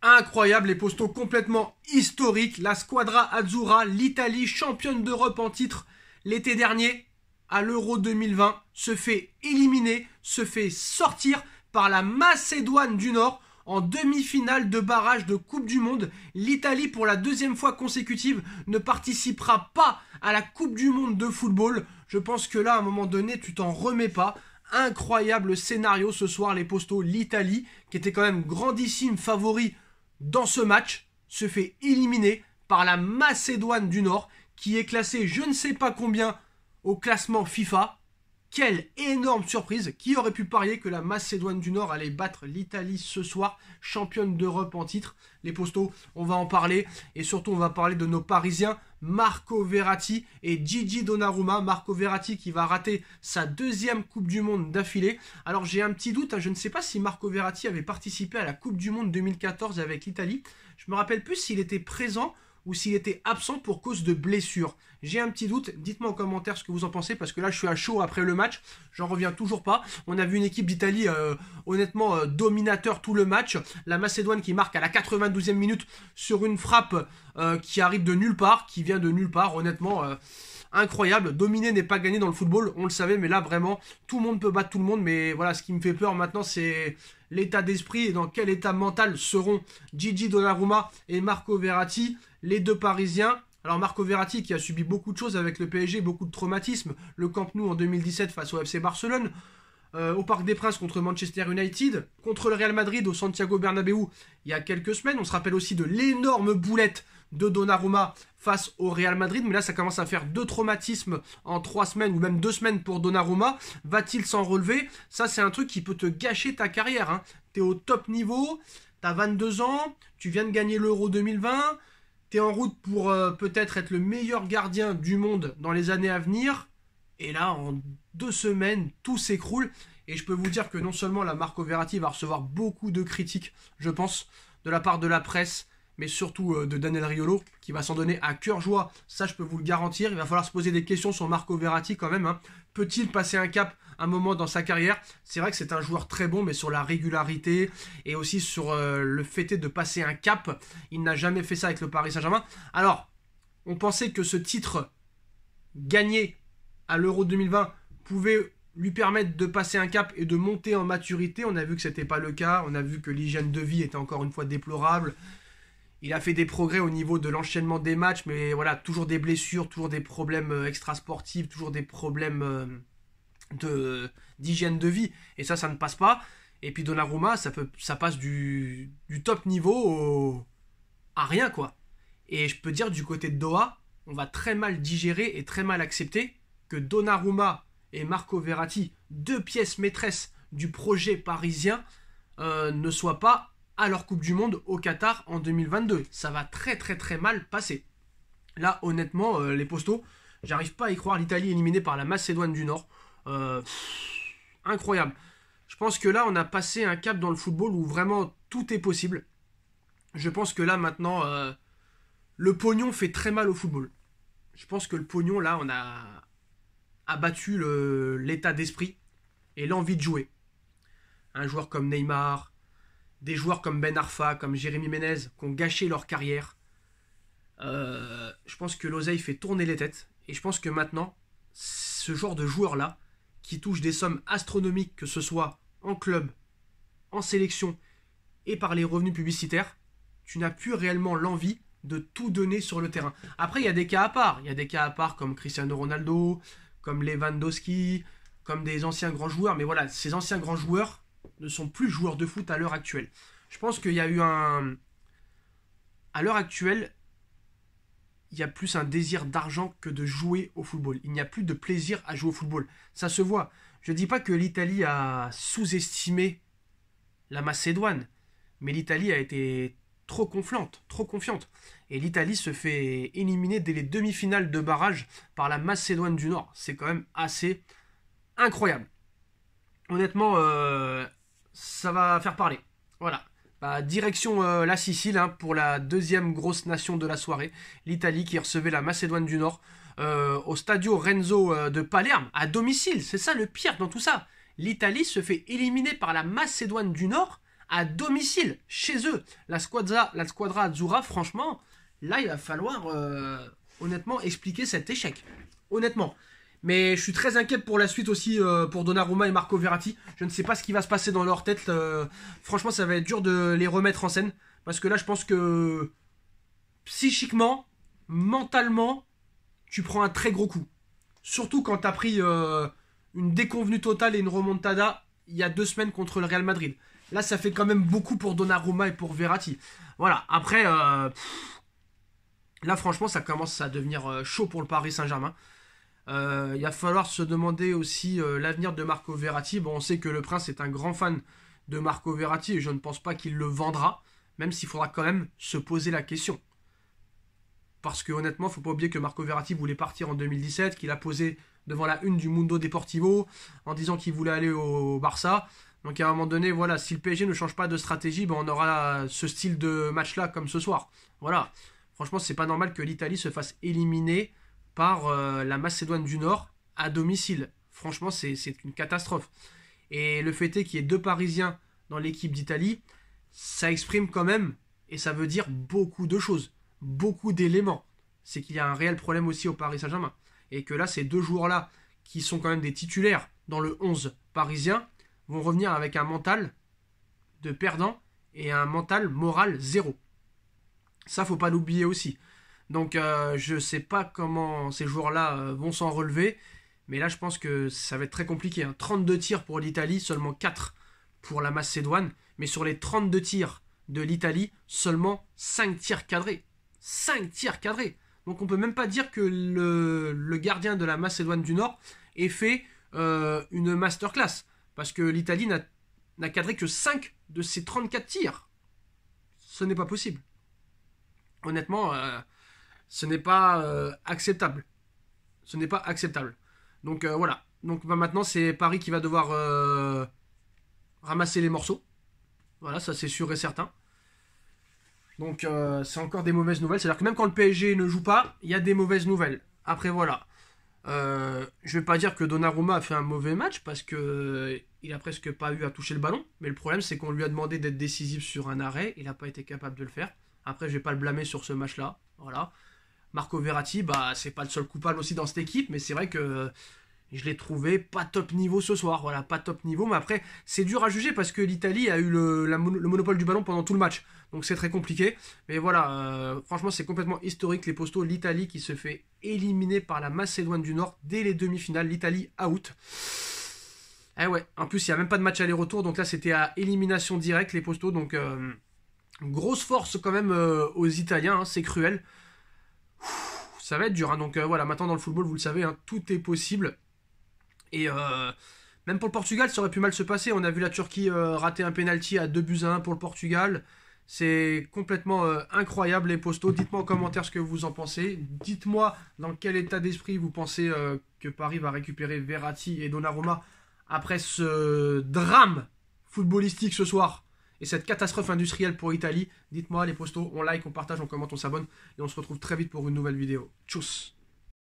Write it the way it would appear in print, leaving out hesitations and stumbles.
Incroyable, les postos complètement historiques. La Squadra Azzurra, l'Italie championne d'Europe en titre l'été dernier à l'Euro 2020, se fait éliminer, se fait sortir par la Macédoine du Nord en demi-finale de barrage de Coupe du Monde. L'Italie, pour la deuxième fois consécutive, ne participera pas à la Coupe du Monde de football. Je pense que là, à un moment donné, tu t'en remets pas. Incroyable scénario ce soir, les postos. L'Italie, qui était quand même grandissime favori dans ce match, se fait éliminer par la Macédoine du Nord, qui est classée je ne sais pas combien au classement FIFA. Quelle énorme surprise. Qui aurait pu parier que la Macédoine du Nord allait battre l'Italie ce soir, championne d'Europe en titre. Les postos, on va en parler. Et surtout, on va parler de nos Parisiens, Marco Verratti et Gigi Donnarumma. Marco Verratti qui va rater sa deuxième Coupe du Monde d'affilée. Alors j'ai un petit doute, je ne sais pas si Marco Verratti avait participé à la Coupe du Monde 2014 avec l'Italie. Je me rappelle plus s'il était présent ou s'il était absent pour cause de blessure. J'ai un petit doute, dites-moi en commentaire ce que vous en pensez, parce que là je suis à chaud après le match, j'en reviens toujours pas. On a vu une équipe d'Italie honnêtement dominateur tout le match. La Macédoine qui marque à la 92e minute sur une frappe qui arrive de nulle part, qui vient de nulle part, honnêtement incroyable. Dominer n'est pas gagné dans le football, on le savait, mais là vraiment tout le monde peut battre tout le monde. Mais voilà, ce qui me fait peur maintenant, c'est l'état d'esprit et dans quel état mental seront Gigi Donnarumma et Marco Verratti, les deux Parisiens. Alors Marco Verratti qui a subi beaucoup de choses avec le PSG, beaucoup de traumatismes. Le Camp Nou en 2017 face au FC Barcelone, au Parc des Princes contre Manchester United, contre le Real Madrid au Santiago Bernabéu il y a quelques semaines. On se rappelle aussi de l'énorme boulette de Donnarumma face au Real Madrid. Mais là ça commence à faire 2 traumatismes en 3 semaines ou même 2 semaines pour Donnarumma. Va-t-il s'en relever? Ça c'est un truc qui peut te gâcher ta carrière, hein. T'es au top niveau, t'as 22 ans, tu viens de gagner l'Euro 2020... T'es en route pour peut-être être le meilleur gardien du monde dans les années à venir. Et là, en 2 semaines, tout s'écroule. Et je peux vous dire que non seulement la Marco Verratti va recevoir beaucoup de critiques, je pense, de la part de la presse, mais surtout de Daniel Riolo, qui va s'en donner à cœur joie. Ça, je peux vous le garantir. Il va falloir se poser des questions sur Marco Verratti quand même, hein. Peut-il passer un cap un moment dans sa carrière? C'est vrai que c'est un joueur très bon, mais sur la régularité et aussi sur le fait de passer un cap, il n'a jamais fait ça avec le Paris Saint-Germain. Alors, on pensait que ce titre gagné à l'Euro 2020 pouvait lui permettre de passer un cap et de monter en maturité. On a vu que ce n'était pas le cas. On a vu que l'hygiène de vie était encore une fois déplorable. Il a fait des progrès au niveau de l'enchaînement des matchs, mais voilà, toujours des blessures, toujours des problèmes extrasportifs, toujours des problèmes d'hygiène de vie. Et ça ne passe pas. Et puis Donnarumma, ça passe du top niveau à rien, quoi. Et je peux dire, du côté de Doha, on va très mal digérer et très mal accepter que Donnarumma et Marco Verratti, 2 pièces maîtresses du projet parisien, ne soient pas à leur Coupe du Monde au Qatar en 2022. Ça va très très très mal passer. Là, honnêtement, les postos, j'arrive pas à y croire. L'Italie éliminée par la Macédoine du Nord. Incroyable. Je pense que là, on a passé un cap dans le football où vraiment tout est possible. Je pense que là, maintenant, le pognon fait très mal au football. Je pense que le pognon, là, on a abattu l'état d'esprit et l'envie de jouer. Un joueur comme Neymar, des joueurs comme Ben Arfa, comme Jérémy Ménez, qui ont gâché leur carrière. Je pense que l'oseille fait tourner les têtes. Et je pense que maintenant, ce genre de joueurs-là, qui touchent des sommes astronomiques, que ce soit en club, en sélection et par les revenus publicitaires, tu n'as plus réellement l'envie de tout donner sur le terrain. Après, il y a des cas à part. Il y a des cas à part comme Cristiano Ronaldo, comme Lewandowski, comme des anciens grands joueurs. Mais voilà, ces anciens grands joueurs ne sont plus joueurs de foot à l'heure actuelle. Je pense qu'il y a eu un... À l'heure actuelle, il y a plus un désir d'argent que de jouer au football. Il n'y a plus de plaisir à jouer au football. Ça se voit. Je ne dis pas que l'Italie a sous-estimé la Macédoine, mais l'Italie a été trop confiante. Et l'Italie se fait éliminer dès les demi-finales de barrage par la Macédoine du Nord. C'est quand même assez incroyable. Honnêtement, ça va faire parler. Voilà. Direction la Sicile, hein, pour la deuxième grosse nation de la soirée. L'Italie qui recevait la Macédoine du Nord au Stadio Renzo de Palerme, à domicile. C'est ça le pire dans tout ça. L'Italie se fait éliminer par la Macédoine du Nord à domicile, chez eux. La squadra Azzurra, franchement, là, il va falloir honnêtement expliquer cet échec. Honnêtement. Mais je suis très inquiet pour la suite aussi pour Donnarumma et Marco Verratti. Je ne sais pas ce qui va se passer dans leur tête. Franchement, ça va être dur de les remettre en scène. Parce que là, je pense que psychiquement, mentalement, tu prends un très gros coup. Surtout quand tu as pris une déconvenue totale et une remontada il y a 2 semaines contre le Real Madrid. Là, ça fait quand même beaucoup pour Donnarumma et pour Verratti. Voilà, après, là, franchement, ça commence à devenir chaud pour le Paris Saint-Germain. Il va falloir se demander aussi l'avenir de Marco Verratti. Bon, on sait que le Prince est un grand fan de Marco Verratti et je ne pense pas qu'il le vendra, même s'il faudra quand même se poser la question. Parce que honnêtement, il ne faut pas oublier que Marco Verratti voulait partir en 2017, qu'il a posé devant la une du Mundo Deportivo en disant qu'il voulait aller au Barça. Donc à un moment donné, voilà, si le PSG ne change pas de stratégie, ben on aura ce style de match-là comme ce soir. Voilà. Franchement, c'est pas normal que l'Italie se fasse éliminer par la Macédoine du Nord à domicile. Franchement, c'est une catastrophe. Et le fait est qu'il y ait 2 Parisiens dans l'équipe d'Italie, ça exprime quand même, et ça veut dire beaucoup de choses, beaucoup d'éléments. C'est qu'il y a un réel problème aussi au Paris Saint-Germain. Et que là, ces 2 joueurs-là, qui sont quand même des titulaires dans le 11 parisien, vont revenir avec un mental de perdant et un mental moral 0. Ça, faut pas l'oublier aussi. Donc je sais pas comment ces joueurs-là vont s'en relever. Mais là je pense que ça va être très compliqué. 32 tirs pour l'Italie, seulement 4 pour la Macédoine. Mais sur les 32 tirs de l'Italie, seulement 5 tirs cadrés. 5 tirs cadrés. Donc on peut même pas dire que le gardien de la Macédoine du Nord ait fait une masterclass. Parce que l'Italie n'a cadré que 5 de ses 34 tirs. Ce n'est pas possible. Honnêtement... ce n'est pas acceptable. Ce n'est pas acceptable. Donc voilà. Donc maintenant, c'est Paris qui va devoir ramasser les morceaux. Voilà, ça c'est sûr et certain. Donc c'est encore des mauvaises nouvelles. C'est-à-dire que même quand le PSG ne joue pas, il y a des mauvaises nouvelles. Après voilà. Je vais pas dire que Donnarumma a fait un mauvais match parce que il a presque pas eu à toucher le ballon. Mais le problème, c'est qu'on lui a demandé d'être décisif sur un arrêt. Il n'a pas été capable de le faire. Après, je vais pas le blâmer sur ce match-là. Voilà. Marco Verratti, bah, c'est pas le seul coupable aussi dans cette équipe, mais c'est vrai que je l'ai trouvé pas top niveau ce soir. Voilà, pas top niveau, mais après, c'est dur à juger parce que l'Italie a eu le monopole du ballon pendant tout le match. Donc c'est très compliqué. Mais voilà, franchement, c'est complètement historique, les postos. L'Italie qui se fait éliminer par la Macédoine du Nord dès les demi-finales. L'Italie out. Eh ouais, en plus, il n'y a même pas de match aller-retour. Donc là, c'était à élimination directe, les postos. Donc, grosse force quand même aux Italiens, hein, c'est cruel. Ça va être dur, hein. Donc voilà, maintenant dans le football, vous le savez, hein, tout est possible. Et même pour le Portugal, ça aurait pu mal se passer. On a vu la Turquie rater un penalty à 2-1 pour le Portugal. C'est complètement incroyable, les postos. Dites-moi en commentaire ce que vous en pensez. Dites-moi dans quel état d'esprit vous pensez que Paris va récupérer Verratti et Donnarumma après ce drame footballistique ce soir. Et cette catastrophe industrielle pour l'Italie. Dites-moi les postos, on like, on partage, on commente, on s'abonne. Et on se retrouve très vite pour une nouvelle vidéo. Tchuss.